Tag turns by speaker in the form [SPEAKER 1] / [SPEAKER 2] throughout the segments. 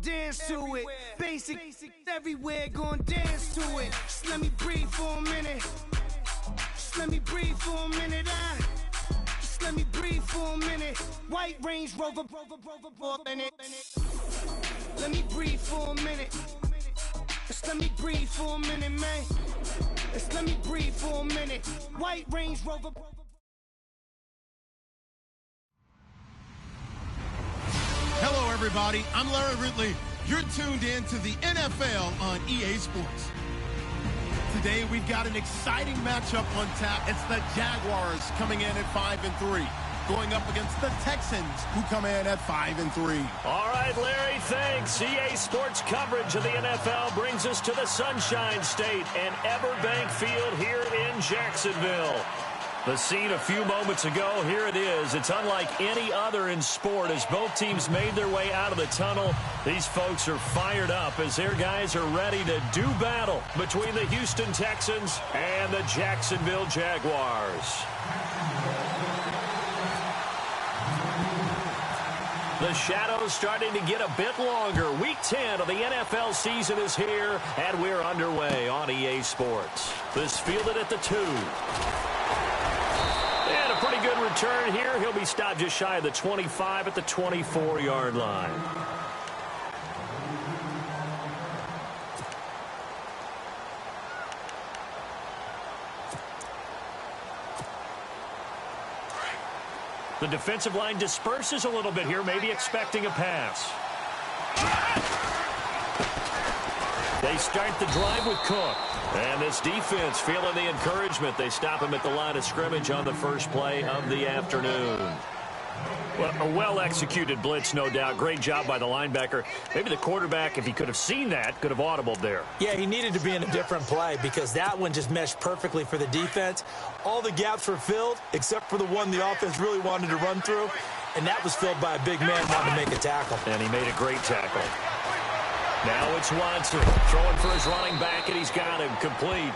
[SPEAKER 1] dance to it. Basic everywhere, gon' dance to it. Just let me breathe for a minute. Just let me breathe for a minute. Just let me breathe for a minute. White Range Rover, in it. Let me breathe for a minute. Just let me breathe for a minute, man. Just let me breathe for a minute. White Range Rover.
[SPEAKER 2] Hello, everybody. I'm Larry Ridley. You're tuned in to the NFL on EA Sports. Today, we've got an exciting matchup on tap. It's the Jaguars coming in at 5-3, going up against the Texans, who come in at 5-3.
[SPEAKER 3] All right, Larry, thanks. EA Sports coverage of the NFL brings us to the Sunshine State and Everbank Field here in Jacksonville. The scene a few moments ago, here it is. It's unlike any other in sport as both teams made their way out of the tunnel. These folks are fired up as their guys are ready to do battle between the Houston Texans and the Jacksonville Jaguars. The shadows starting to get a bit longer. Week 10 of the NFL season is here, and we're underway on EA Sports. This fielded at the 2. And a pretty good return here. He'll be stopped just shy of the 25 at the 24-yard line. The defensive line disperses a little bit here, maybe expecting a pass. They start the drive with Cook. And this defense feeling the encouragement. They stop him at the line of scrimmage on the first play of the afternoon. Well, a well-executed blitz, no doubt. Great job by the linebacker. Maybe the quarterback, if he could have seen that, could have audibled there.
[SPEAKER 4] Yeah, he needed to be in a different play because that one just meshed perfectly for the defense. All the gaps were filled except for the one the offense really wanted to run through, and that was filled by a big man wanting to make a tackle.
[SPEAKER 3] And he made a great tackle. Now it's Watson throwing for his running back, and he's got him complete.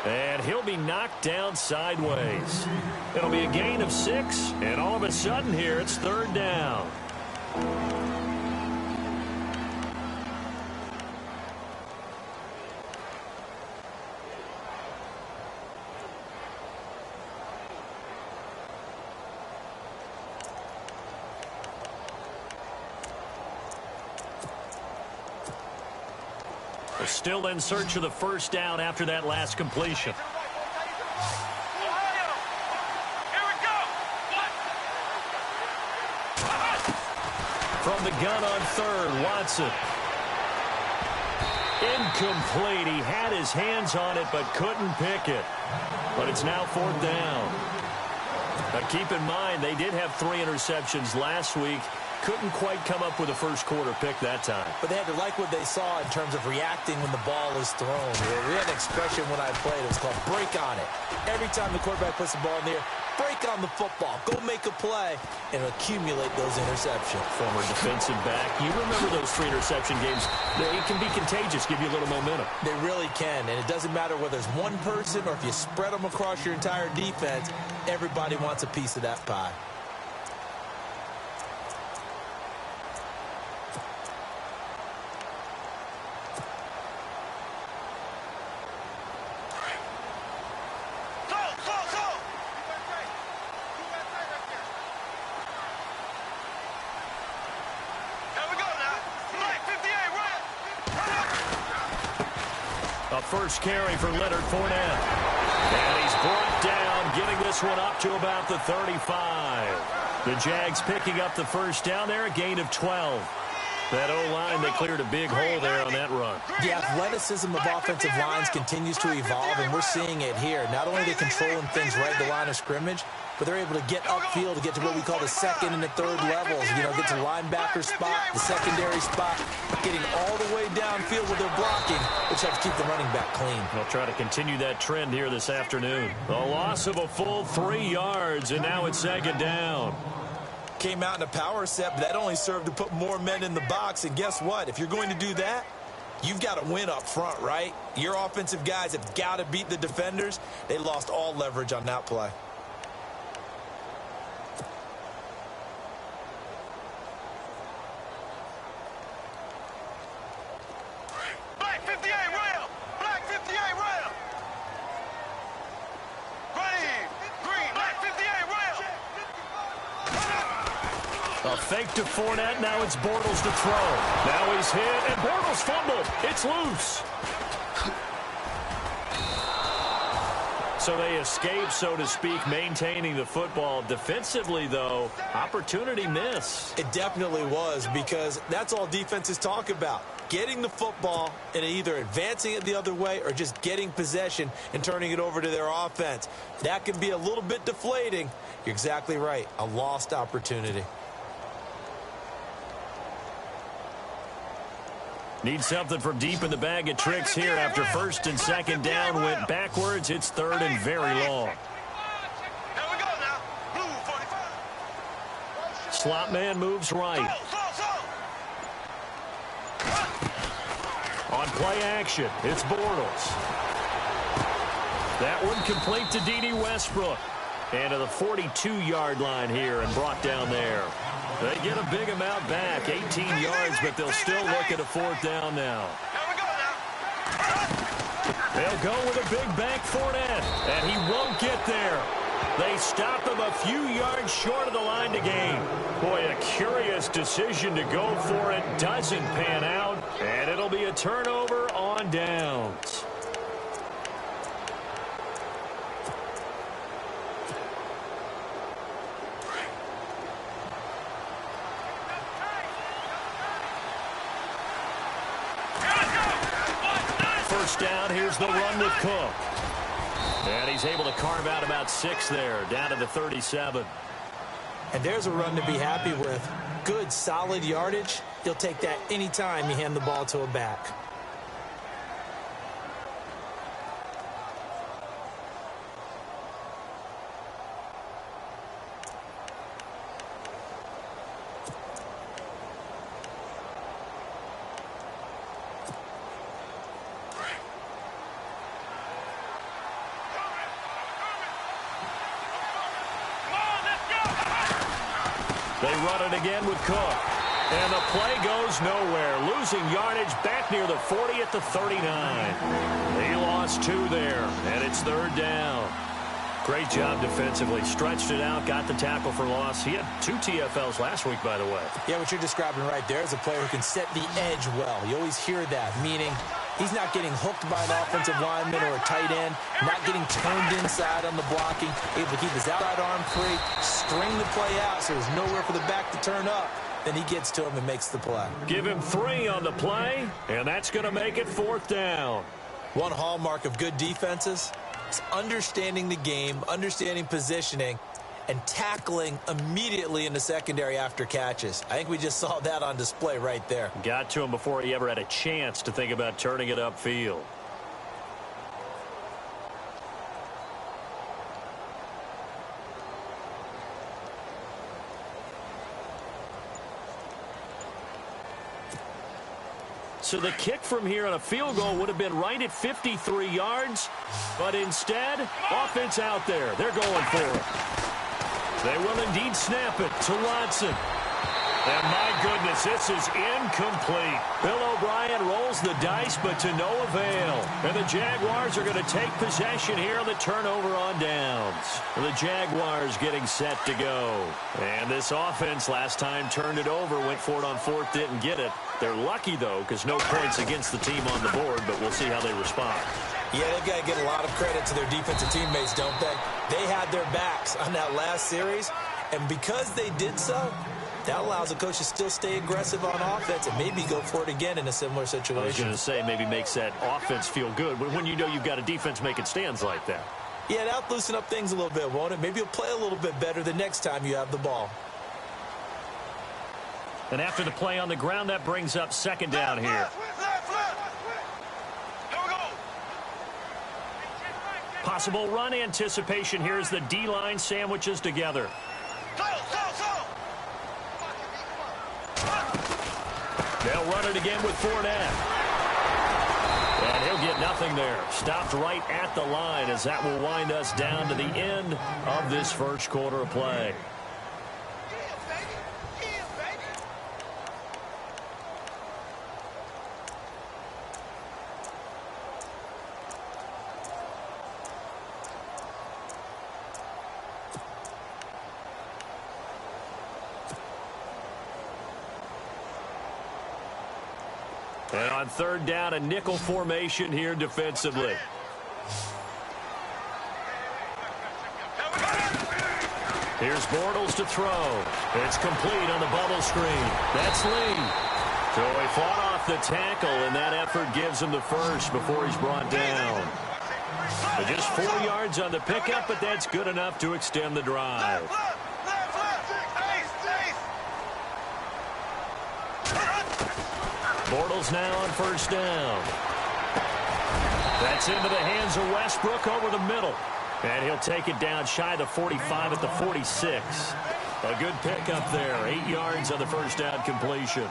[SPEAKER 3] And he'll be knocked down sideways. It'll be a gain of 6, and all of a sudden here, it's 3rd down. They're still in search of the first down after that last completion. From the gun on 3rd, Watson. Incomplete. He had his hands on it but couldn't pick it. But it's now 4th down. But keep in mind, they did have 3 interceptions last week. Couldn't quite come up with a first quarter pick that time.
[SPEAKER 4] But they had to like what they saw in terms of reacting when the ball is thrown. We had an expression when I played. It was called break on it. Every time the quarterback puts the ball in the air, break on the football. Go make a play and accumulate those interceptions.
[SPEAKER 3] Former defensive back. You remember those 3 interception games. They can be contagious, give you a little momentum.
[SPEAKER 4] They really can. And it doesn't matter whether it's one person or if you spread them across your entire defense. Everybody wants a piece of that pie.
[SPEAKER 3] First carry for Leonard Fournette. And he's brought down, getting this one up to about the 35. The Jags picking up the first down there, a gain of 12. That O-line, they cleared a big hole there on that run.
[SPEAKER 4] The athleticism of offensive lines continues to evolve, and we're seeing it here. Not only are they controlling things right at the line of scrimmage, but they're able to get upfield to get to what we call the 2nd and the 3rd levels. You know, get to linebacker spot, the secondary spot, getting all the way downfield with their blocking, which helps keep the running back clean.
[SPEAKER 3] They'll try to continue that trend here this afternoon. A loss of a full 3 yards, and now it's 2nd down.
[SPEAKER 4] Came out in a power set, but that only served to put more men in the box. And guess what? If you're going to do that, you've got to win up front, right? Your offensive guys have got to beat the defenders. They lost all leverage on that play.
[SPEAKER 3] A fake to Fournette. Now it's Bortles to throw. Now he's hit, and Bortles fumbled. It's loose. So they escape, so to speak, maintaining the football. Defensively, though, opportunity miss.
[SPEAKER 4] It definitely was, because that's all defenses talk about. Getting the football and either advancing it the other way or just getting possession and turning it over to their offense. That can be a little bit deflating. You're exactly right. A lost opportunity.
[SPEAKER 3] Need something from deep in the bag of tricks here after first and second down went backwards. It's third and very long. Slot man moves right. On play action, it's Bortles. That one complete to D.D. Westbrook. And to the 42-yard line here and brought down there. They get a big amount back, 18 yards, but they'll still look at a fourth down now. They'll go with a big bank Fournette, and he won't get there. They stop him a few yards short of the line to gain. Boy, a curious decision to go for it. Doesn't pan out, and it'll be a turnover on downs. First down, here's the run with Cook. And he's able to carve out about 6 there, down to the 37.
[SPEAKER 4] And there's a run to be happy with. Good, solid yardage. You'll take that anytime you hand the ball to a back.
[SPEAKER 3] They run it again with Cook. And the play goes nowhere. Losing yardage back near the 40 at the 39. He lost 2 there, and it's third down. Great job defensively. Stretched it out, got the tackle for loss. He had 2 TFLs last week, by the way.
[SPEAKER 4] Yeah, what you're describing right there is a player who can set the edge well. You always hear that, meaning he's not getting hooked by an offensive lineman or a tight end, not getting turned inside on the blocking, able to keep his outside arm free, string the play out so there's nowhere for the back to turn up. Then he gets to him and makes the play.
[SPEAKER 3] Give him 3 on the play, and that's going to make it fourth down.
[SPEAKER 4] One hallmark of good defenses is understanding the game, understanding positioning, and tackling immediately in the secondary after catches. I think we just saw that on display right there.
[SPEAKER 3] Got to him before he ever had a chance to think about turning it upfield. So the kick from here on a field goal would have been right at 53 yards, but instead, offense out there. They're going for it. They will indeed snap it to Watson. And my goodness, this is incomplete. Bill O'Brien rolls the dice, but to no avail. And the Jaguars are going to take possession here on the turnover on downs. The Jaguars getting set to go. And this offense last time turned it over, went for it on 4th, didn't get it. They're lucky, though, because no points against the team on the board, but we'll see how they respond.
[SPEAKER 4] Yeah, they've got to get a lot of credit to their defensive teammates, don't they? They had their backs on that last series, and because they did so, that allows the coach to still stay aggressive on offense and maybe go for it again in a similar situation.
[SPEAKER 3] I was going to say, maybe makes that offense feel good when you know you've got a defense making stands like that.
[SPEAKER 4] Yeah, that'll loosen up things a little bit, won't it? Maybe you'll play a little bit better the next time you have the ball.
[SPEAKER 3] And after the play on the ground, that brings up second down here. Possible run anticipation here as the D-line sandwiches together. They'll run it again with Fournette. And he'll get nothing there. Stopped right at the line as that will wind us down to the end of this first quarter of play. And on third down, a nickel formation here defensively. Here's Bortles to throw. It's complete on the bubble screen. That's Lee. So he fought off the tackle, and that effort gives him the first before he's brought down. But just 4 yards on the pickup, but that's good enough to extend the drive. Bortles now on first down. That's into the hands of Westbrook over the middle. And he'll take it down shy of the 45 at the 46. A good pickup there. 8 yards on the first down completion.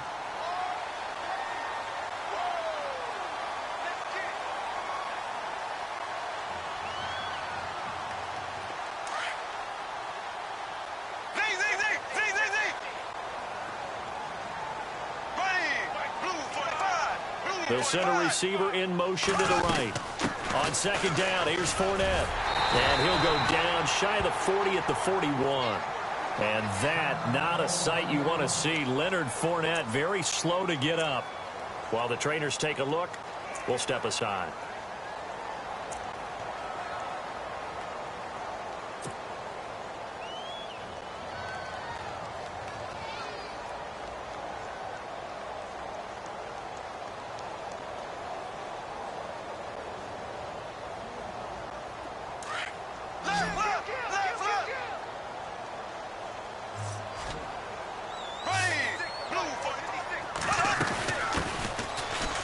[SPEAKER 3] They'll send a receiver in motion to the right. On second down, here's Fournette. And he'll go down shy of the 40 at the 41. And that, not a sight you want to see. Leonard Fournette very slow to get up. While the trainers take a look, we'll step aside.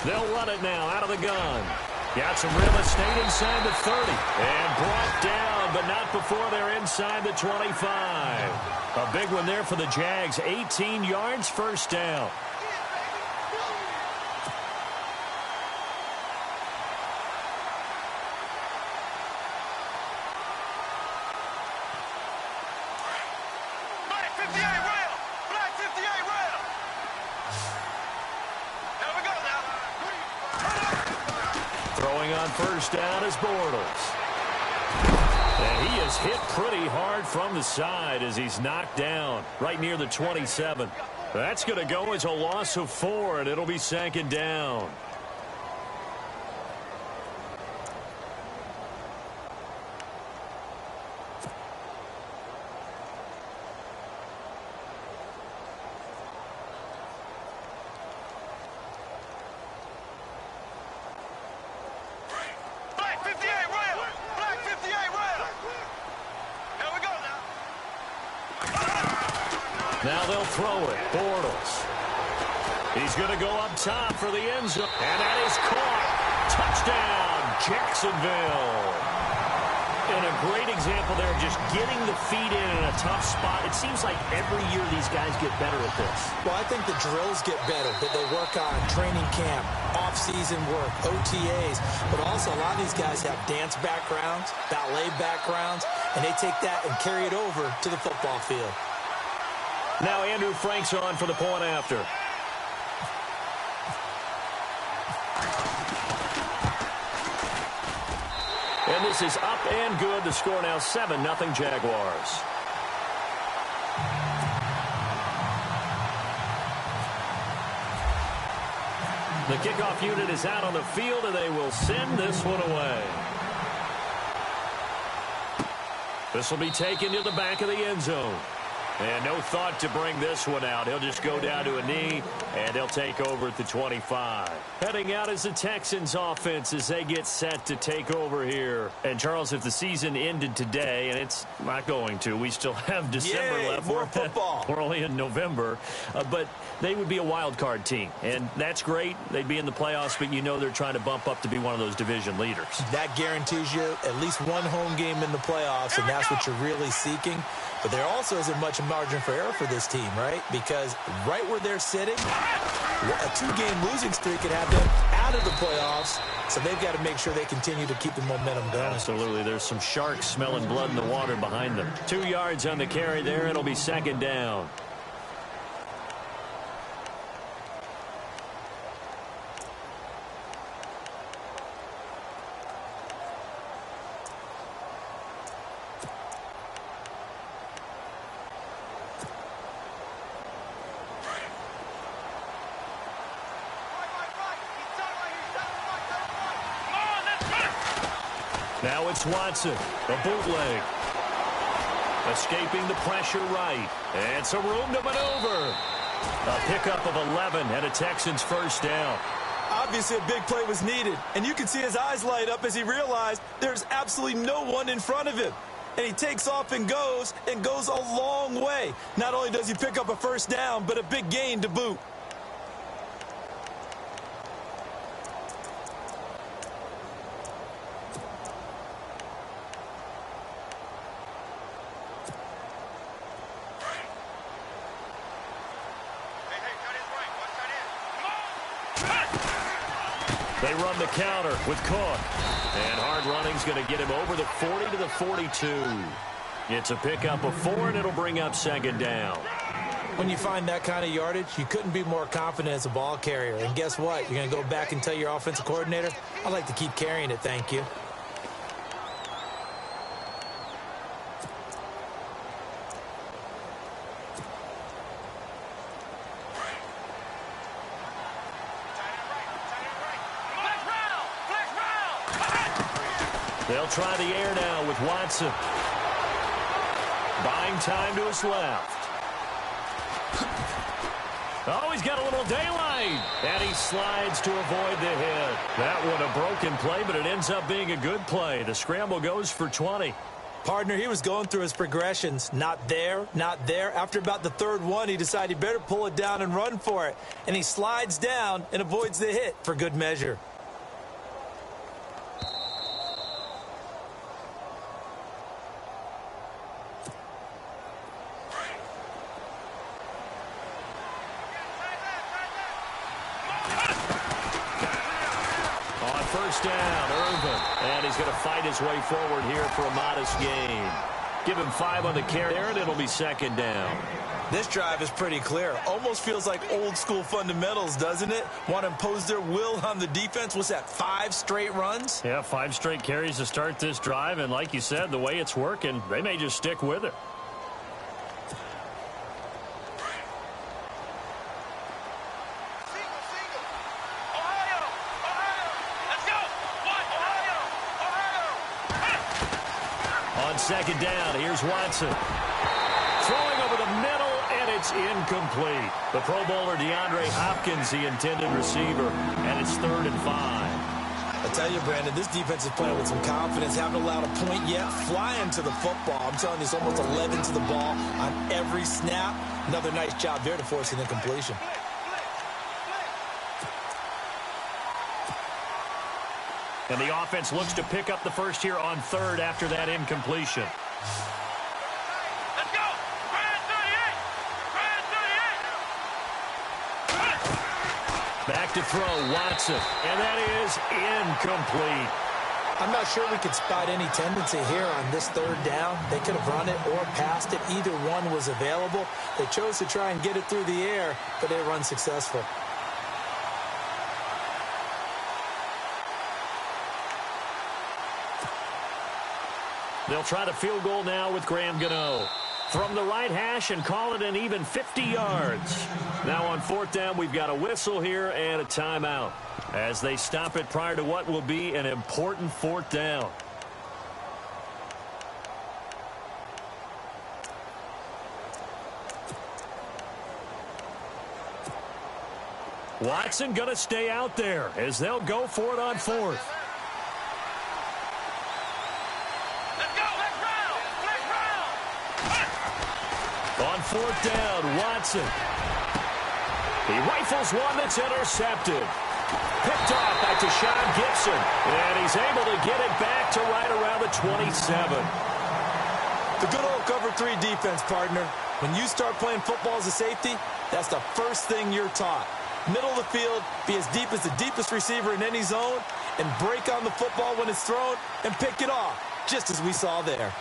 [SPEAKER 3] They'll run it now out of the gun. Got some real estate inside the 30. And brought down, but not before they're inside the 25. A big one there for the Jags. 18 yards, first down. First down is Bortles. And he is hit pretty hard from the side as he's knocked down right near the 27. That's going to go as a loss of 4, and it'll be second down. Now they'll throw it. Bortles. He's going to go up top for the end zone. And that is caught. Touchdown, Jacksonville. And a great example there of just getting the feet in a tough spot. It seems like every year these guys get better at this.
[SPEAKER 4] Well, I think the drills get better that they work on training camp, off-season work, OTAs. But also a lot of these guys have dance backgrounds, ballet backgrounds, and they take that and carry it over to the football field.
[SPEAKER 3] Now Andrew Frank's on for the point after. And this is up and good. The score now 7-0 Jaguars. The kickoff unit is out on the field, and they will send this one away. This will be taken to the back of the end zone. And no thought to bring this one out. He'll just go down to a knee, and they'll take over at the 25. Heading out is the Texans offense as they get set to take over here. And, Charles, if the season ended today, and it's not going to, we still have December left.
[SPEAKER 4] More football.
[SPEAKER 3] We're only in November. But they would be a wild card team, and that's great. They'd be in the playoffs, but you know they're trying to bump up to be one of those division leaders. That
[SPEAKER 4] guarantees you at least one home game in the playoffs, and that's what you're really seeking. But there also isn't much margin for error for this team, right? Because right where they're sitting, a 2-game losing streak could have them out of the playoffs. So they've got to make sure they continue to keep the momentum going.
[SPEAKER 3] Absolutely. There's some sharks smelling blood in the water behind them. 2 yards on the carry there. It'll be second down. Now it's Watson, a bootleg. Escaping the pressure right. And some room to maneuver. A pickup of 11 and a Texans first down.
[SPEAKER 4] Obviously, a big play was needed, and you can see his eyes light up as he realized there's absolutely no one in front of him. And he takes off and goes a long way. Not only does he pick up a first down, but a big gain to boot.
[SPEAKER 3] They run the counter with Cook. And hard running's going to get him over the 40 to the 42. It's a pickup of 4, and it'll bring up second down.
[SPEAKER 4] When you find that kind of yardage, you couldn't be more confident as a ball carrier. And guess what? You're going to go back and tell your offensive coordinator, I'd like to keep carrying it, thank you.
[SPEAKER 3] They'll try the air now with Watson. Buying time to his left. Oh, he's got a little daylight. And he slides to avoid the hit. That one a broken play, but it ends up being a good play. The scramble goes for 20.
[SPEAKER 4] Partner, he was going through his progressions. Not there, not there. After about the third one, he decided he better pull it down and run for it. And he slides down and avoids the hit for good measure.
[SPEAKER 3] First down, Irvin. And he's going to fight his way forward here for a modest gain. Give him 5 on the carry there, and it'll be second down.
[SPEAKER 4] This drive is pretty clear. Almost feels like old school fundamentals, doesn't it? Want to impose their will on the defense. What's that, 5 straight runs?
[SPEAKER 3] Yeah, 5 straight carries to start this drive. And like you said, the way it's working, they may just stick with it. Second down, here's Watson. Throwing over the middle, and it's incomplete. The Pro Bowler DeAndre Hopkins, the intended receiver, and it's 3rd and 5.
[SPEAKER 4] I tell you, Brandon, this defense is playing with some confidence. Haven't allowed a point yet. Flying to the football. I'm telling you, it's almost 11 to the ball on every snap. Another nice job there to force an incompletion.
[SPEAKER 3] And the offense looks to pick up the first here on 3rd after that incompletion.
[SPEAKER 5] Let's go! Brand 38! Brand 38!
[SPEAKER 3] Back to throw, Watson. And that is incomplete.
[SPEAKER 4] I'm not sure we could spot any tendency here on this 3rd down. They could have run it or passed it. Either one was available. They chose to try and get it through the air, but they were unsuccessful.
[SPEAKER 3] They'll try the field goal now with Graham Gano. From the right hash and call it an even 50 yards. Now on 4th down, we've got a whistle here and a timeout as they stop it prior to what will be an important 4th down. Watson going to stay out there as they'll go for it on 4th. On 4th down, Watson. He rifles one that's intercepted. Picked off by Tashawn Gibson. And he's able to get it back to right around the 27.
[SPEAKER 4] The good old cover 3 defense, partner. When you start playing football as a safety, that's the first thing you're taught. Middle of the field, be as deep as the deepest receiver in any zone, and break on the football when it's thrown and pick it off, just as we saw there.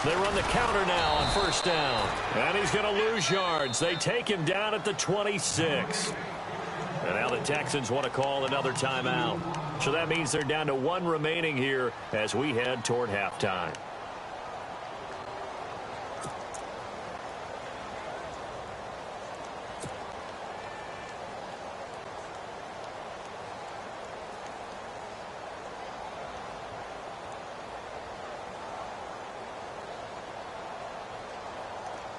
[SPEAKER 3] They run the counter now on 1st down. And he's going to lose yards. They take him down at the 26. And now the Texans want to call another timeout. So that means they're down to 1 remaining here as we head toward halftime.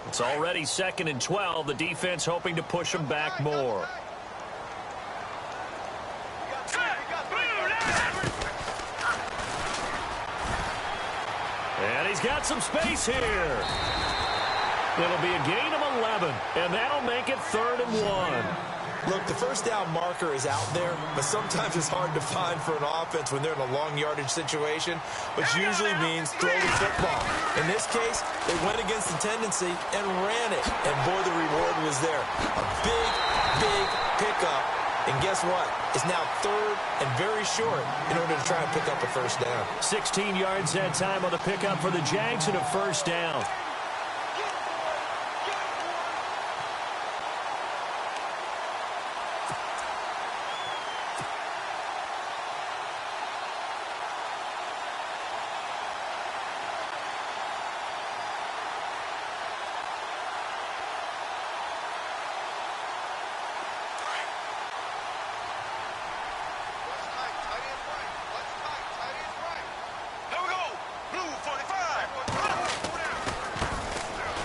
[SPEAKER 3] It's already 2nd and 12. The defense hoping to push them back more. And he's got some space here. It'll be a gain of 11, and that'll make it 3rd and 1.
[SPEAKER 4] Look, the first down marker is out there, but sometimes it's hard to find for an offense when they're in a long yardage situation, which usually means throw the football. In this case, they went against the tendency and ran it, and boy, the reward was there. A big, big pickup, and guess what? It's now 3rd and very short in order to try and pick up a first down.
[SPEAKER 3] 16 yards that time on the pickup for the Jags and a first down.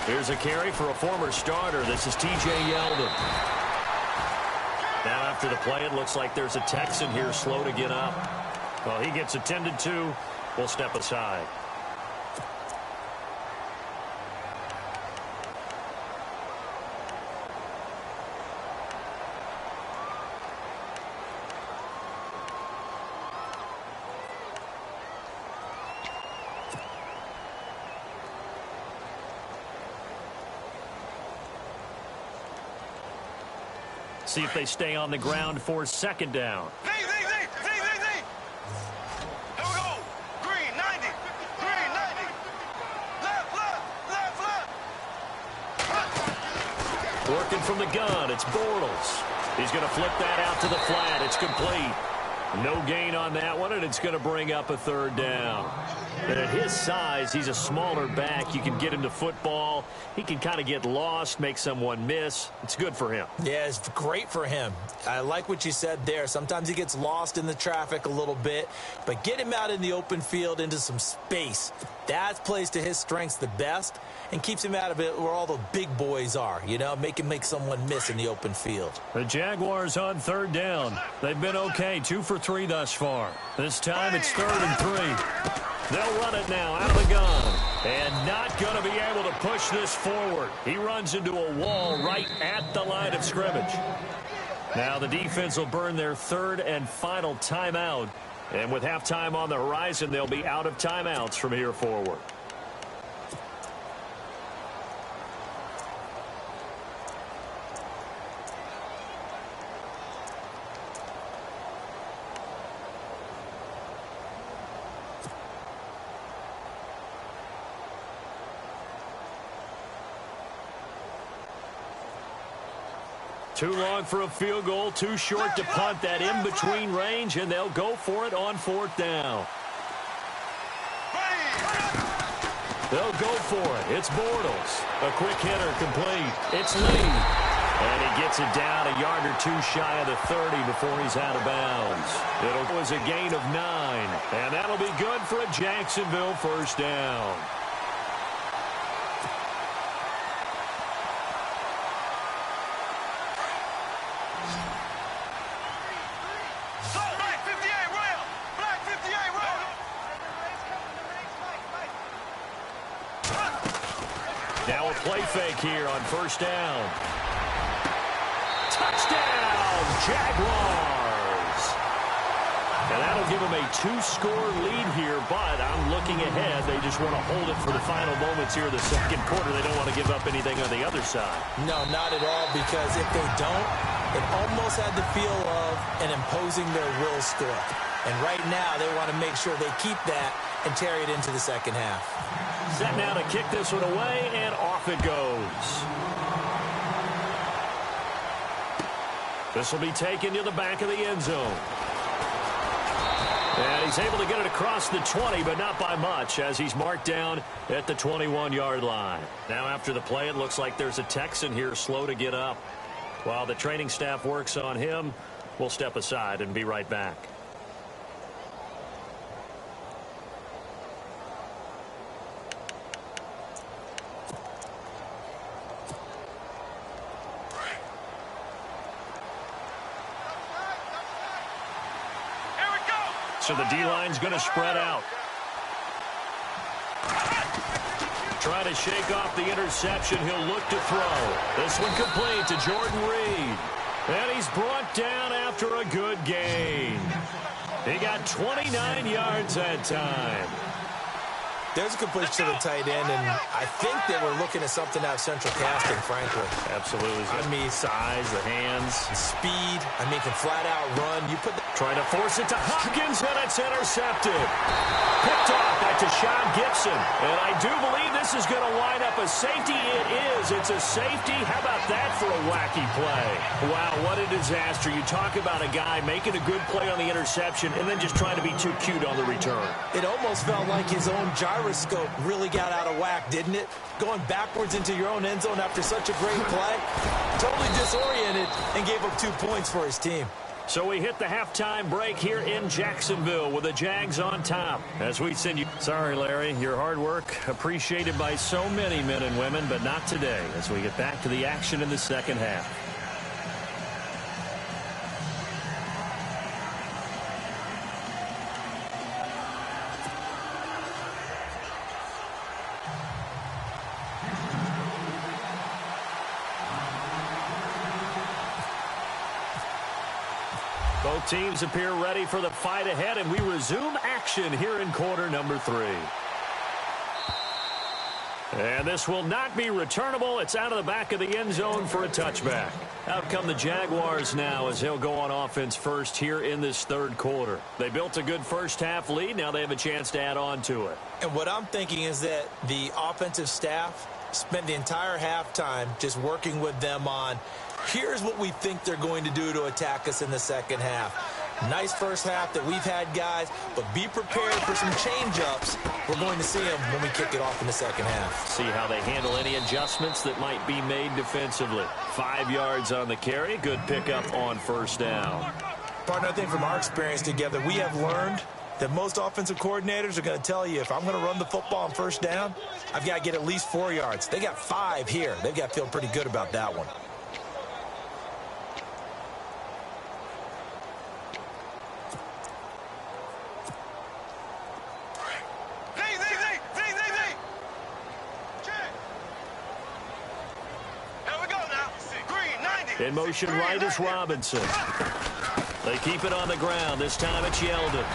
[SPEAKER 3] Here's a carry for a former starter. This is T.J. Yeldon. Now after the play, it looks like there's a Texan here slow to get up. Well, he gets attended to. We'll step aside. See if they stay on the ground for 2nd down.
[SPEAKER 5] Here we go. Green, 90. Green, 90. Left.
[SPEAKER 3] Working from the gun, it's Bortles. He's going to flip that out to the flat. It's complete. No gain on that one, and it's going to bring up a 3rd down. And at his size, he's a smaller back. You can get him to football. He can kind of get lost, make someone miss. It's good for him.
[SPEAKER 4] Yeah, it's great for him. I like what you said there. Sometimes he gets lost in the traffic a little bit, but get him out in the open field into some space. That plays to his strengths the best and keeps him out of it where all the big boys are, you know, make someone miss in the open field.
[SPEAKER 3] The Jaguars on 3rd down. They've been okay, 2 for 3 thus far. This time it's 3rd and 3. They'll run it now out of the gun. And not going to be able to push this forward. He runs into a wall right at the line of scrimmage. Now the defense will burn their 3rd and final timeout. And with halftime on the horizon, they'll be out of timeouts from here forward. Too long for a field goal, too short to punt. That in-between range, and they'll go for it on 4th down. They'll go for it. It's Bortles. A quick hitter complete. It's Lee. And he gets it down a yard or 2 shy of the 30 before he's out of bounds. It'll was a gain of 9. And that'll be good for a Jacksonville first down. Now a play fake here on 1st down. Touchdown, Jaguars! And that'll give them a 2-score lead here, but I'm looking ahead. They just want to hold it for the final moments here of the 2nd quarter. They don't want to give up anything on the other side.
[SPEAKER 4] No, not at all, because if they don't, it almost had the feel of an imposing their will score. And right now, they want to make sure they keep that and carry it into the 2nd half.
[SPEAKER 3] Set now to kick this one away, and off it goes. This will be taken to the back of the end zone. And he's able to get it across the 20, but not by much, as he's marked down at the 21-yard line. Now after the play, it looks like there's a Texan here slow to get up. While the training staff works on him, we'll step aside and be right back. So the D-line's going to spread out. Trying to shake off the interception. He'll look to throw. This one complete to Jordan Reed. And he's brought down after a good gain. He got 29 yards that time.
[SPEAKER 4] There's a completion to the tight end, and I think they were looking at something out of central casting, frankly.
[SPEAKER 3] Absolutely. I mean, size, the hands.
[SPEAKER 4] Speed. I mean, can flat out run. You put
[SPEAKER 3] trying to force it to Hopkins, and it's intercepted. Picked off by Tashawn Gibson. And I do believe this is going to wind up a safety. It is. It's a safety. How about that for a wacky play? Wow, what a disaster. You talk about a guy making a good play on the interception and then just trying to be too cute on the return.
[SPEAKER 4] It almost felt like his own gyroscope really got out of whack, didn't it? Going backwards into your own end zone after such a great play. Totally disoriented and gave up 2 points for his team.
[SPEAKER 3] So we hit the halftime break here in Jacksonville with the Jags on top. As we send you... Sorry, Larry, your hard work appreciated by so many men and women, but not today as we get back to the action in the second half. Both teams appear ready for the fight ahead, and we resume action here in quarter number 3. And this will not be returnable. It's out of the back of the end zone for a touchback. Out come the Jaguars now as they'll go on offense first here in this third quarter. They built a good first half lead. Now they have a chance to add on to it.
[SPEAKER 4] And what I'm thinking is that the offensive staff spent the entire halftime just working with them on, here's what we think they're going to do to attack us in the second half. Nice first half that we've had, guys, but be prepared for some change-ups. We're going to see them when we kick it off in the second half.
[SPEAKER 3] See how they handle any adjustments that might be made defensively. 5 yards on the carry. Good pickup on first down.
[SPEAKER 4] Partner, I think from our experience together, we have learned that most offensive coordinators are going to tell you, if I'm going to run the football on first down, I've got to get at least 4 yards. They got 5 here. They've got to feel pretty good about that one.
[SPEAKER 3] In motion right is Robinson. They keep it on the ground. This time it's Yeldon.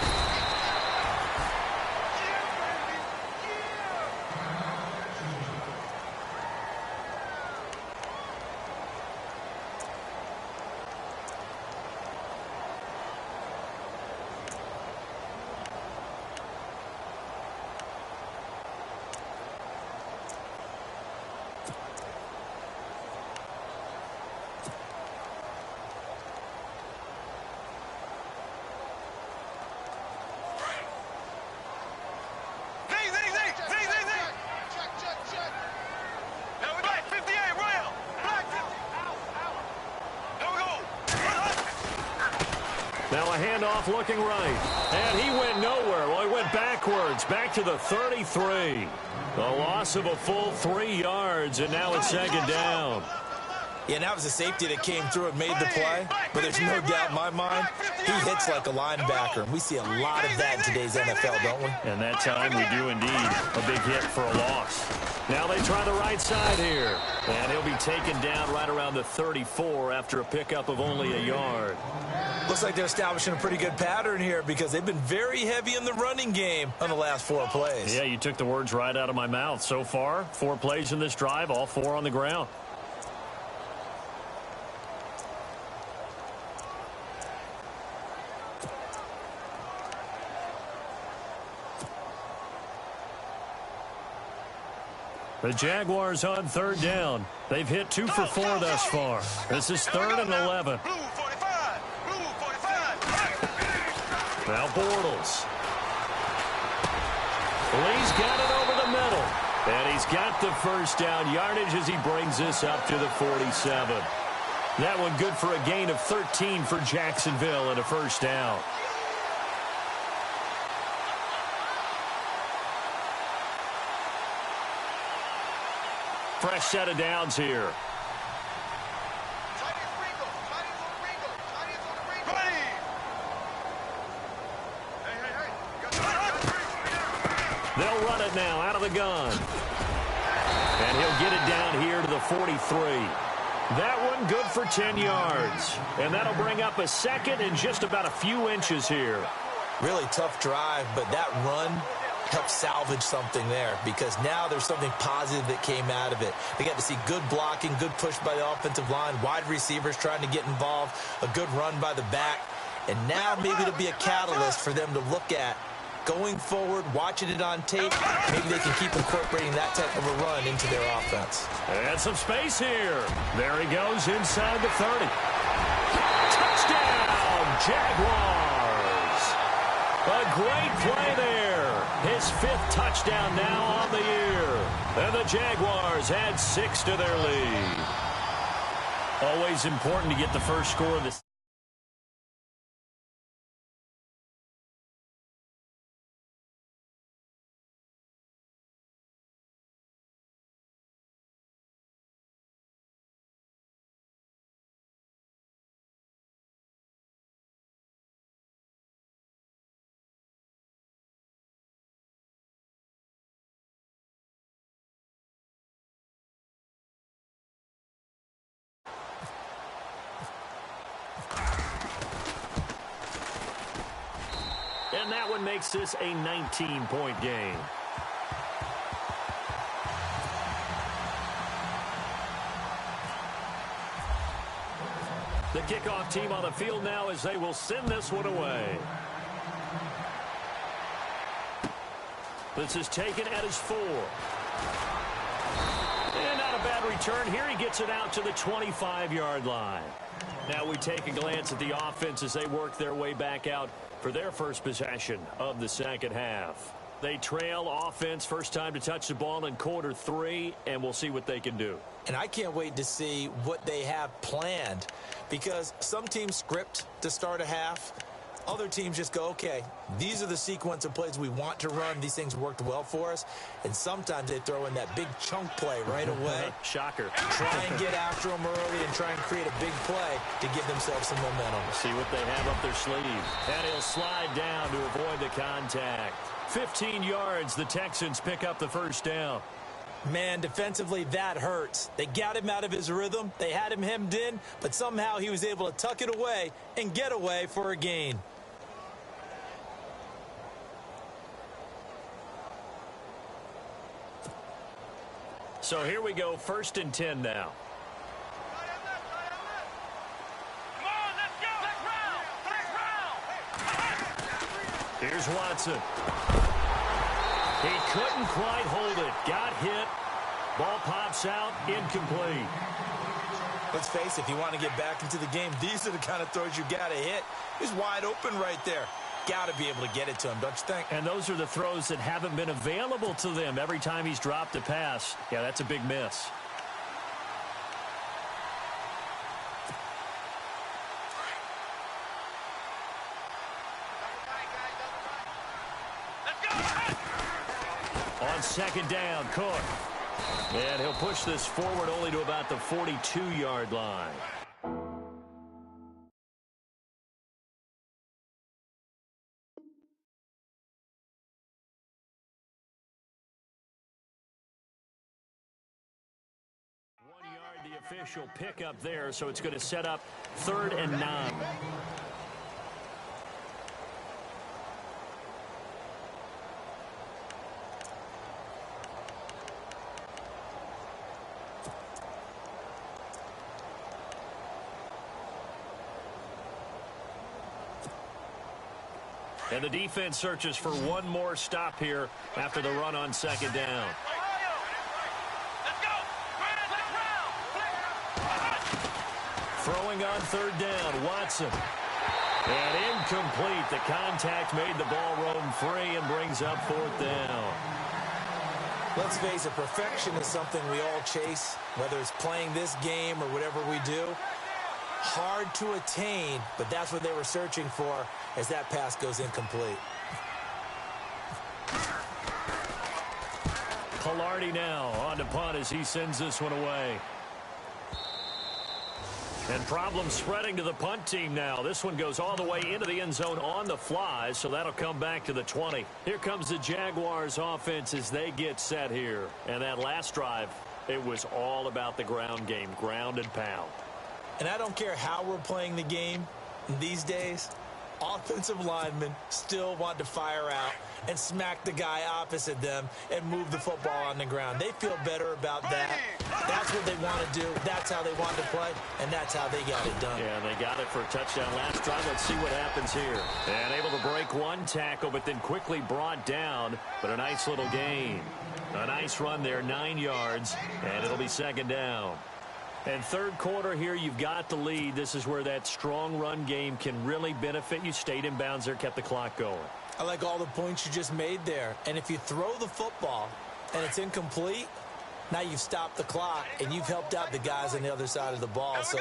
[SPEAKER 3] Now a handoff looking right. And he went nowhere. Well, he went backwards, back to the 33. The loss of a full 3 yards, and now it's second down.
[SPEAKER 4] Yeah, that was a safety that came through and made the play. But there's no doubt in my mind, he hits like a linebacker. And we see a lot of that in today's NFL, don't we?
[SPEAKER 3] And that time we do indeed. A big hit for a loss. Now they try the right side here. And he'll be taken down right around the 34 after a pickup of only a yard.
[SPEAKER 4] Looks like they're establishing a pretty good pattern here because they've been very heavy in the running game on the last 4 plays.
[SPEAKER 3] Yeah, you took the words right out of my mouth. So far, 4 plays in this drive, all 4 on the ground. The Jaguars on third down. They've hit 2 for 4 thus far. This is 3rd and 11. Now Bortles. Lee's got it over the middle. And he's got the first down yardage as he brings this up to the 47. That one good for a gain of 13 for Jacksonville and a first down. Fresh set of downs here. They'll run it now out of the gun. And he'll get it down here to the 43. That one good for 10 yards. And that'll bring up a second and just about a few inches here.
[SPEAKER 4] Really tough drive, but that run helped salvage something there because now there's something positive that came out of it. They got to see good blocking, good push by the offensive line, wide receivers trying to get involved, a good run by the back. And now maybe it'll be a catalyst for them to look at going forward, watching it on tape. Maybe they can keep incorporating that type of a run into their offense.
[SPEAKER 3] And some space here. There he goes inside the 30. Touchdown, Jaguars. A great play there. His 5th touchdown now on the year. And the Jaguars add 6 to their lead. Always important to get the first score of this. And that one makes this a 19-point game. The kickoff team on the field now as they will send this one away. This is taken at his 4. And not a bad return here. He gets it out to the 25-yard line. Now we take a glance at the offense as they work their way back out for their first possession of the second half. They trail offense, first time to touch the ball in quarter 3, and we'll see what they can do.
[SPEAKER 4] And I can't wait to see what they have planned because some teams script to start a half. Other teams just go, okay, these are the sequence of plays we want to run. These things worked well for us. And sometimes they throw in that big chunk play right away.
[SPEAKER 3] Shocker.
[SPEAKER 4] Try and get after them early and try and create a big play to give themselves some momentum.
[SPEAKER 3] See what they have up their sleeve. And he'll slide down to avoid the contact. 15 yards, the Texans pick up the first down.
[SPEAKER 4] Man, defensively, that hurts. They got him out of his rhythm. They had him hemmed in, but somehow he was able to tuck it away and get away for a gain.
[SPEAKER 3] So here we go, 1st and 10 now. Here's Watson. He couldn't quite hold it. Got hit. Ball pops out. Incomplete.
[SPEAKER 4] Let's face it, if you want to get back into the game, these are the kind of throws you got to hit. He's wide open right there. Got to be able to get it to him, don't you think?
[SPEAKER 3] And those are the throws that haven't been available to them every time he's dropped a pass. Yeah, that's a big miss. On 2nd down, Cook. And he'll push this forward only to about the 42-yard line. The official pickup there, so it's going to set up 3rd and 9. And the defense searches for one more stop here after the run on 2nd down. Throwing on 3rd down, Watson. And incomplete. The contact made the ball roam free and brings up 4th down.
[SPEAKER 4] Let's face it, perfection is something we all chase, whether it's playing this game or whatever we do. Hard to attain, but that's what they were searching for as that pass goes incomplete.
[SPEAKER 3] Pilardi now on to punt as he sends this one away. And problems spreading to the punt team now. This one goes all the way into the end zone on the fly, so that'll come back to the 20. Here comes the Jaguars offense as they get set here. And that last drive, it was all about the ground game, ground and pound.
[SPEAKER 4] And I don't care how we're playing the game these days, offensive linemen still want to fire out and smack the guy opposite them and move the football on the ground. They feel better about that. That's what they want to do. That's how they want to play, and that's how they got it done.
[SPEAKER 3] Yeah, they got it for a touchdown last drive. Let's see what happens here. And able to break one tackle, but then quickly brought down. But a nice little gain. A nice run there, 9 yards, and it'll be 2nd down. And 3rd quarter here, you've got the lead. This is where that strong run game can really benefit you. Stayed in bounds there, kept the clock going.
[SPEAKER 4] I like all the points you just made there. And if you throw the football and it's incomplete, now you've stopped the clock and you've helped out the guys on the other side of the ball. So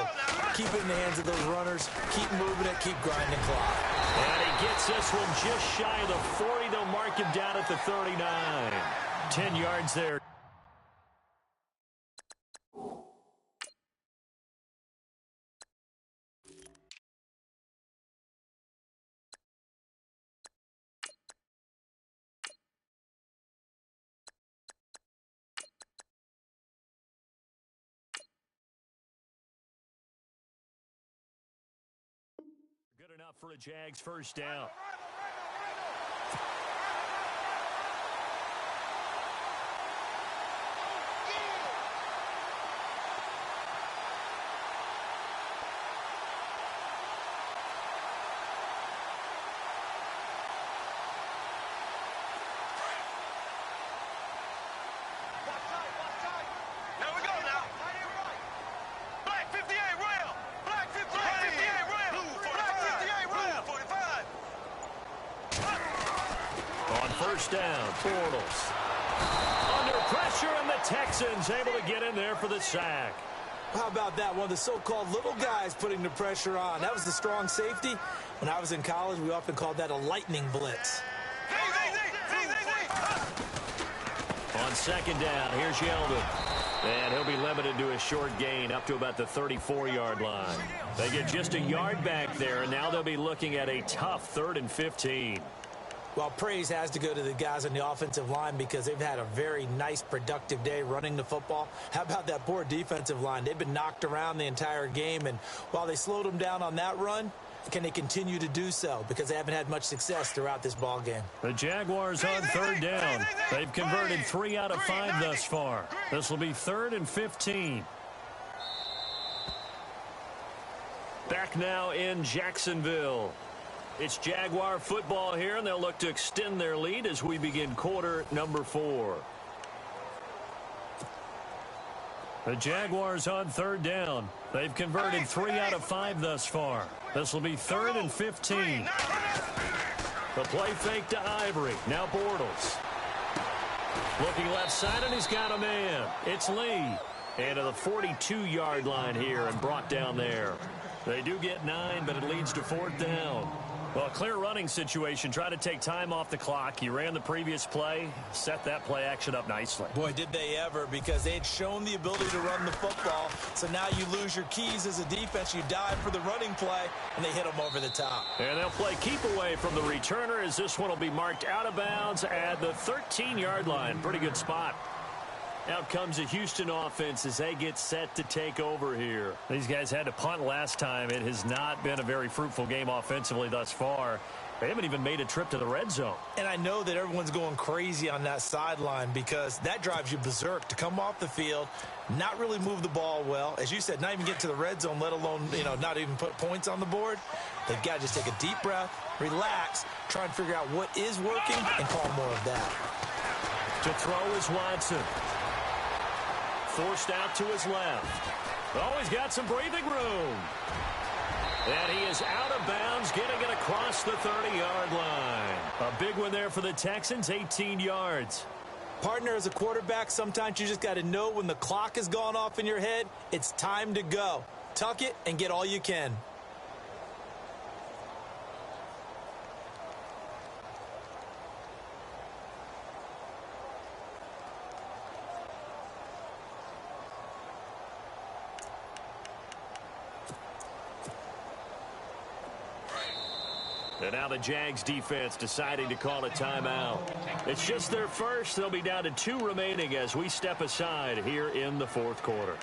[SPEAKER 4] keep it in the hands of those runners. Keep moving it. Keep grinding clock.
[SPEAKER 3] And he gets this one just shy of the 40. They'll mark him down at the 39. 10 yards there. Good enough for a Jags 1st down. Down, Bortles. Under pressure, and the Texans able to get in there for the sack.
[SPEAKER 4] How about that? One of the so-called little guys putting the pressure on. That was the strong safety. When I was in college, we often called that a lightning blitz.
[SPEAKER 3] On 2nd down, here's Yeldon. And he'll be limited to a short gain up to about the 34-yard line. They get just a yard back there, and now they'll be looking at a tough 3rd and 15.
[SPEAKER 4] Well, praise has to go to the guys on the offensive line because they've had a very nice, productive day running the football. How about that poor defensive line? They've been knocked around the entire game, and while they slowed them down on that run, can they continue to do so? Because they haven't had much success throughout this ball game.
[SPEAKER 3] The Jaguars on 3rd down. They've converted 3 out of 5 thus far. This will be 3rd and 15. Back now in Jacksonville. It's Jaguar football here, and they'll look to extend their lead as we begin quarter number 4. The Jaguars on 3rd down. They've converted 3 out of 5 thus far. This will be 3rd and 15. The play fake to Ivory. Now Bortles. Looking left side, and he's got a man. It's Lee. And to the 42-yard line here and brought down there. They do get 9, but it leads to 4th down. Well, clear running situation. Try to take time off the clock. You ran the previous play, set that play action up nicely.
[SPEAKER 4] Boy, did they ever, because they had shown the ability to run the football. So now you lose your keys as a defense. You dive for the running play, and they hit them over the top.
[SPEAKER 3] And they'll play keep away from the returner as this one will be marked out of bounds at the 13-yard line. Pretty good spot. Out comes the Houston offense as they get set to take over here. These guys had to punt last time. It has not been a very fruitful game offensively thus far. They haven't even made a trip to the red zone.
[SPEAKER 4] And I know that everyone's going crazy on that sideline because that drives you berserk to come off the field, not really move the ball well. As you said, not even get to the red zone, let alone, not even put points on the board. They've got to just take a deep breath, relax, try and figure out what is working, and call more of that.
[SPEAKER 3] To throw is Watson. Forced out to his left. Oh, he's got some breathing room. And he is out of bounds downs, getting it across the 30-yard line. A big one there for the Texans, 18 yards.
[SPEAKER 4] Partner, as a quarterback, sometimes you just got to know when the clock has gone off in your head, it's time to go. Tuck it and get all you can.
[SPEAKER 3] And now the Jags defense deciding to call a timeout. It's just their first. They'll be down to 2 remaining as we step aside here in the fourth quarter.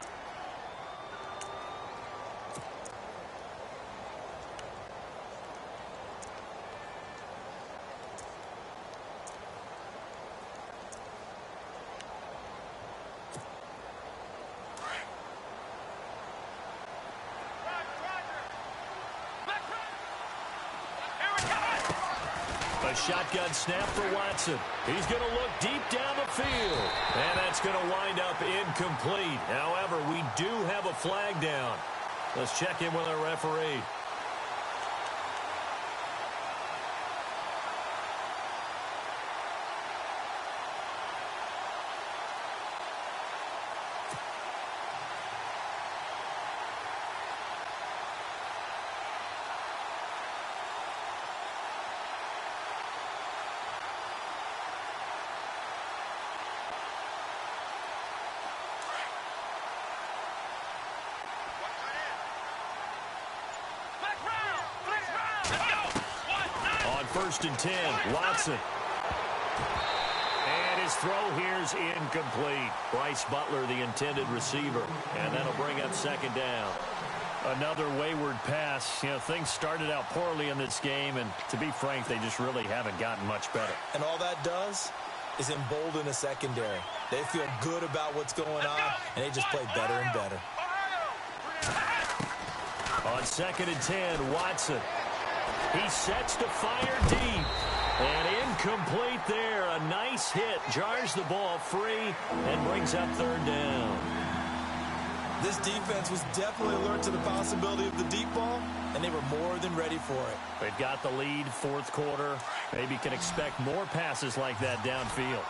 [SPEAKER 3] Shotgun snap for Watson. He's going to look deep down the field. And that's going to wind up incomplete. However, we do have a flag down. Let's check in with our referee. First and 10, Watson. And his throw here's incomplete. Bryce Butler, the intended receiver. And that'll bring up second down. Another wayward pass. You know, things started out poorly in this game, and to be frank, they just really haven't gotten much better.
[SPEAKER 4] And all that does is embolden a secondary. They feel good about what's going on, and they just play better and better.
[SPEAKER 3] On second and 10, Watson. He sets to fire deep. And incomplete there. A nice hit. Jars the ball free and brings up third down.
[SPEAKER 4] This defense was definitely alert to the possibility of the deep ball, and they were more than ready for it.
[SPEAKER 3] They've got the lead, fourth quarter. Maybe can expect more passes like that downfield.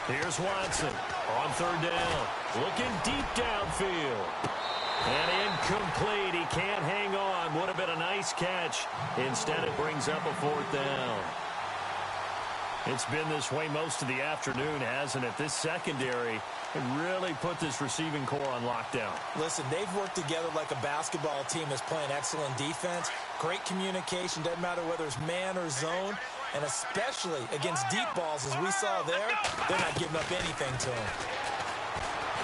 [SPEAKER 3] Here's Watson on third down, looking deep downfield. And incomplete. He can't hang on. Would have been a nice catch. Instead, it brings up a fourth down. It's been this way most of the afternoon, hasn't it? This secondary really put this receiving core on lockdown.
[SPEAKER 4] Listen, they've worked together like a basketball team that's playing excellent defense. Great communication. Doesn't matter whether it's man or zone. And especially against deep balls, as we saw there, they're not giving up anything to him.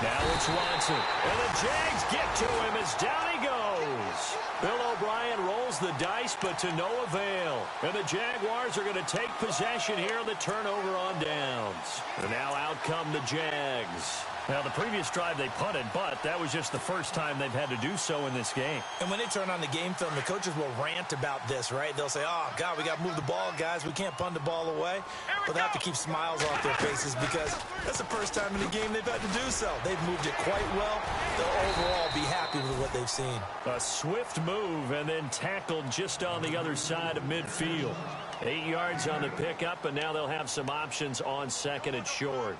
[SPEAKER 3] Now it's Watson. And the Jags get to him as down he goes. Bill O'Brien rolls the dice, but to no avail. And the Jaguars are going to take possession here on the turnover on downs. And now out come the Jags. Now, the previous drive they punted, but that was just the first time they've had to do so in this game.
[SPEAKER 4] And when they turn on the game film, the coaches will rant about this, right? They'll say, oh, God, we got to move the ball, guys. We can't punt the ball away. But they have to keep smiles off their faces because that's the first time in the game they've had to do so. They've moved it quite well. They'll overall be happy with what they've seen.
[SPEAKER 3] A swift move and then tackled just on the other side of midfield. 8 yards on the pickup, and now they'll have some options on second and short.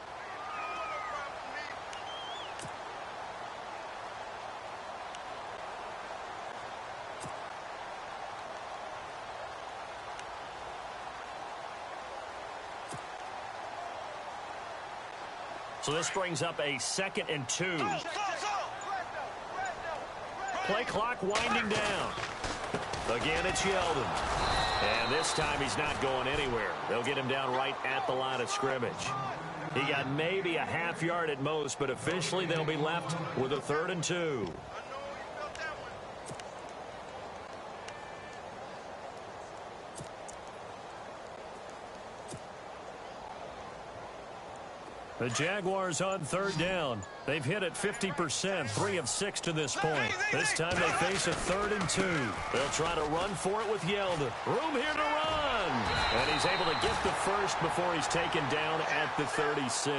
[SPEAKER 3] So this brings up a 2nd and 2. Play clock winding down. Again, it's Yeldon. And this time he's not going anywhere. They'll get him down right at the line of scrimmage. He got maybe a half yard at most, but officially they'll be left with a 3rd and 2. The Jaguars on third down. They've hit it 50%, 3 of 6 to this point. This time they face a 3rd and 2. They'll try to run for it with Yeldon. Room here to run. And he's able to get the first before he's taken down at the 36.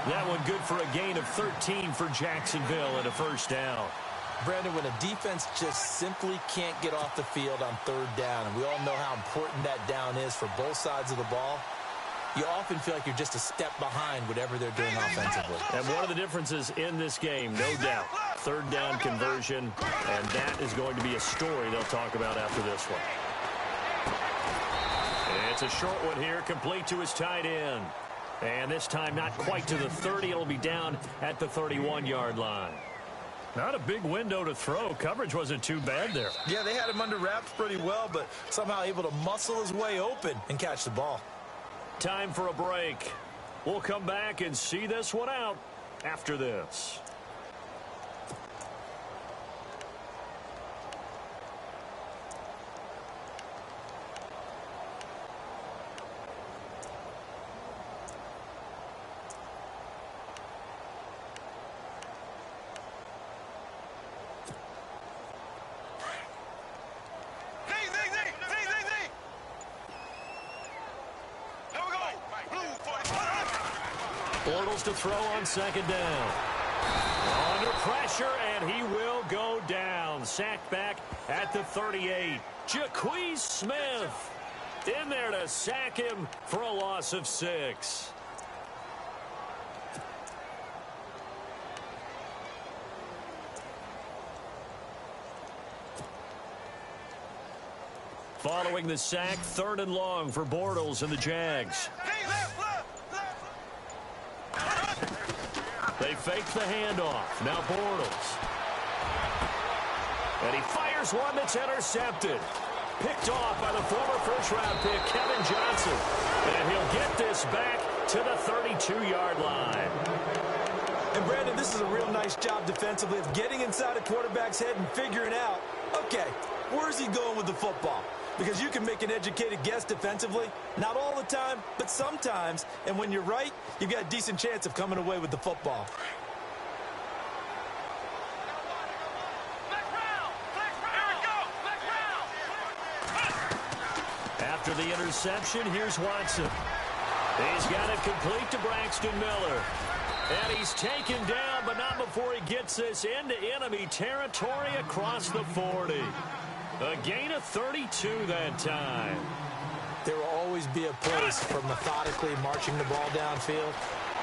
[SPEAKER 3] That one good for a gain of 13 for Jacksonville and a first down.
[SPEAKER 4] Brandon, when a defense just simply can't get off the field on third down, and we all know how important that down is for both sides of the ball, you often feel like you're just a step behind whatever they're doing offensively.
[SPEAKER 3] And one of the differences in this game, no doubt, third down conversion, and that is going to be a story they'll talk about after this one. It's a short one here, complete to his tight end. And this time not quite to the 30. It'll be down at the 31-yard line. Not a big window to throw. Coverage wasn't too bad there.
[SPEAKER 4] Yeah, they had him under wraps pretty well, but somehow able to muscle his way open and catch the ball.
[SPEAKER 3] Time for a break. We'll come back and see this one out after this. Bortles to throw on second down. Under pressure, and he will go down. Sacked back at the 38. Jaquez Smith in there to sack him for a loss of 6. Following the sack, 3rd and long for Bortles and the Jags. They fake the handoff. Now Bortles. And he fires one that's intercepted. Picked off by the former first-round pick, Kevin Johnson. And he'll get this back to the 32-yard line.
[SPEAKER 4] And, Brandon, this is a real nice job defensively of getting inside a quarterback's head and figuring out, okay, where's he going with the football? Because you can make an educated guess defensively. Not all the time, but sometimes. And when you're right, you've got a decent chance of coming away with the football.
[SPEAKER 3] After the interception, here's Watson. He's got it complete to Braxton Miller. And he's taken down, but not before he gets this into enemy territory across the 40. A gain of 32 that time.
[SPEAKER 4] There will always be a place for methodically marching the ball downfield.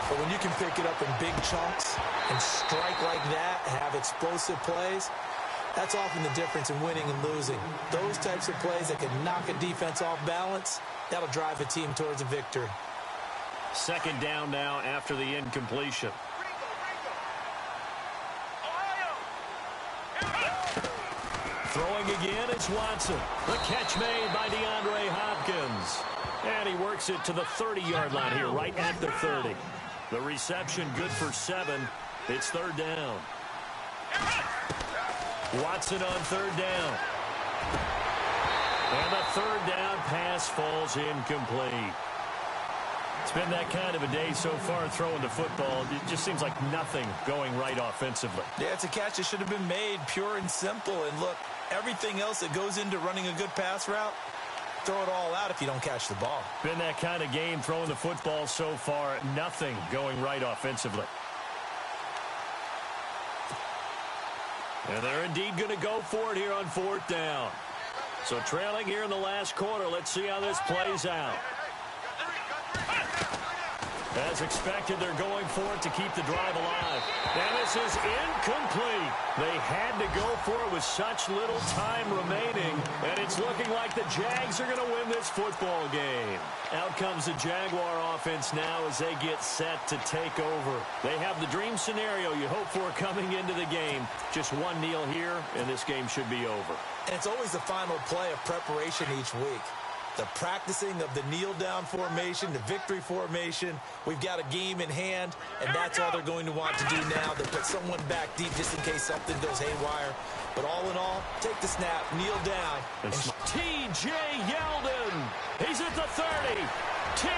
[SPEAKER 4] But when you can pick it up in big chunks and strike like that, have explosive plays, that's often the difference in winning and losing. Those types of plays that can knock a defense off balance, that'll drive a team towards a victory.
[SPEAKER 3] Second down now after the incompletion. Throwing again, it's Watson. The catch made by DeAndre Hopkins. And he works it to the 30-yard line here, right at the 30. The reception good for 7. It's 3rd down. Watson on 3rd down. And the 3rd down pass falls incomplete. It's been that kind of a day so far throwing the football. It just seems like nothing going right offensively.
[SPEAKER 4] Yeah, it's a catch that should have been made, pure and simple. And look, everything else that goes into running a good pass route, throw it all out if you don't catch the ball.
[SPEAKER 3] Been that kind of game throwing the football so far. Nothing going right offensively. And they're indeed going to go for it here on 4th down. So trailing here in the last quarter. Let's see how this plays out. As expected, they're going for it to keep the drive alive. And this is incomplete. They had to go for it with such little time remaining. And it's looking like the Jags are going to win this football game. Out comes the Jaguar offense now as they get set to take over. They have the dream scenario you hope for coming into the game. Just one kneel here, and this game should be over.
[SPEAKER 4] And it's always the final play of preparation each week. The practicing of the kneel-down formation, the victory formation. We've got a game in hand, and that's all they're going to want to do now. They put someone back deep just in case something goes haywire. But all in all, take the snap, kneel down. And
[SPEAKER 3] T.J. Yeldon. He's at the 30, 10,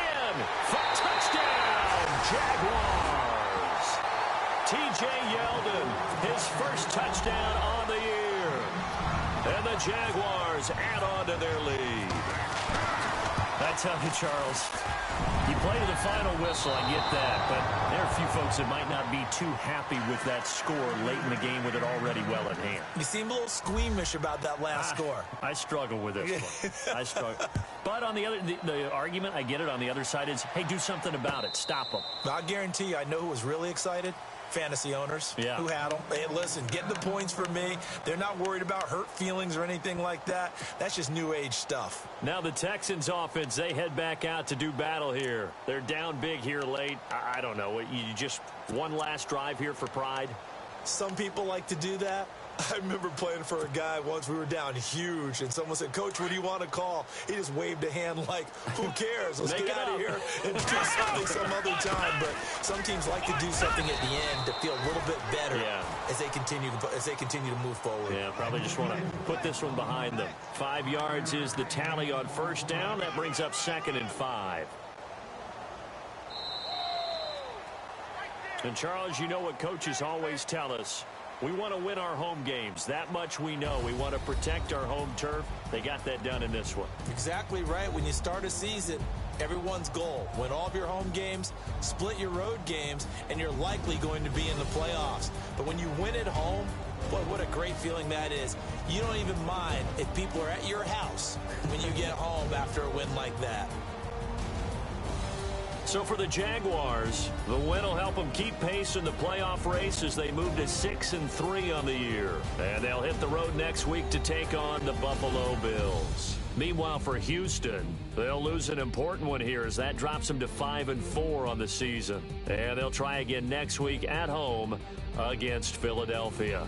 [SPEAKER 3] for touchdown, Jaguars. T.J. Yeldon, his first touchdown on the year. And the Jaguars add on to their lead. I tell you, Charles, you play to the final whistle, I get that, but there are a few folks that might not be too happy with that score late in the game with it already well in hand.
[SPEAKER 4] You seem a little squeamish about that last score.
[SPEAKER 3] I struggle with this one. I struggle. But on the argument, I get it, on the other side is, hey, do something about it. Stop them.
[SPEAKER 4] I guarantee you, I know who was really excited. Fantasy owners who had them. Hey, listen, getting the points for me. They're not worried about hurt feelings or anything like that. That's just new age stuff.
[SPEAKER 3] Now the Texans offense, they head back out to do battle here. They're down big here late. I don't know. You just one last drive here for pride?
[SPEAKER 4] Some people like to do that. I remember playing for a guy once. We were down huge, and someone said, "Coach, what do you want to call?" He just waved a hand like, who cares? Let's get out of here and do something some other time. But some teams like to do something at the end to feel a little bit better as they continue to move forward.
[SPEAKER 3] Yeah, probably just want to put this one behind them. 5 yards is the tally on first down. That brings up 2nd and 5. And, Charles, you know what coaches always tell us. We want to win our home games. That much we know. We want to protect our home turf. They got that done in this one.
[SPEAKER 4] Exactly right. When you start a season, everyone's goal, win all of your home games, split your road games, and you're likely going to be in the playoffs. But when you win at home, boy, what a great feeling that is. You don't even mind if people are at your house when you get home after a win like that.
[SPEAKER 3] So for the Jaguars, the win will help them keep pace in the playoff race as they move to 6-3 on the year. And they'll hit the road next week to take on the Buffalo Bills. Meanwhile, for Houston, they'll lose an important one here as that drops them to 5-4 on the season. And they'll try again next week at home against Philadelphia.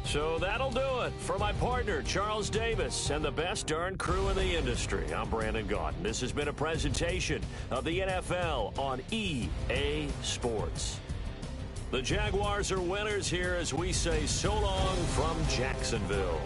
[SPEAKER 3] So that'll do it for my partner, Charles Davis, and the best darn crew in the industry. I'm Brandon Gaudin. This has been a presentation of the NFL on EA Sports. The Jaguars are winners here as we say so long from Jacksonville.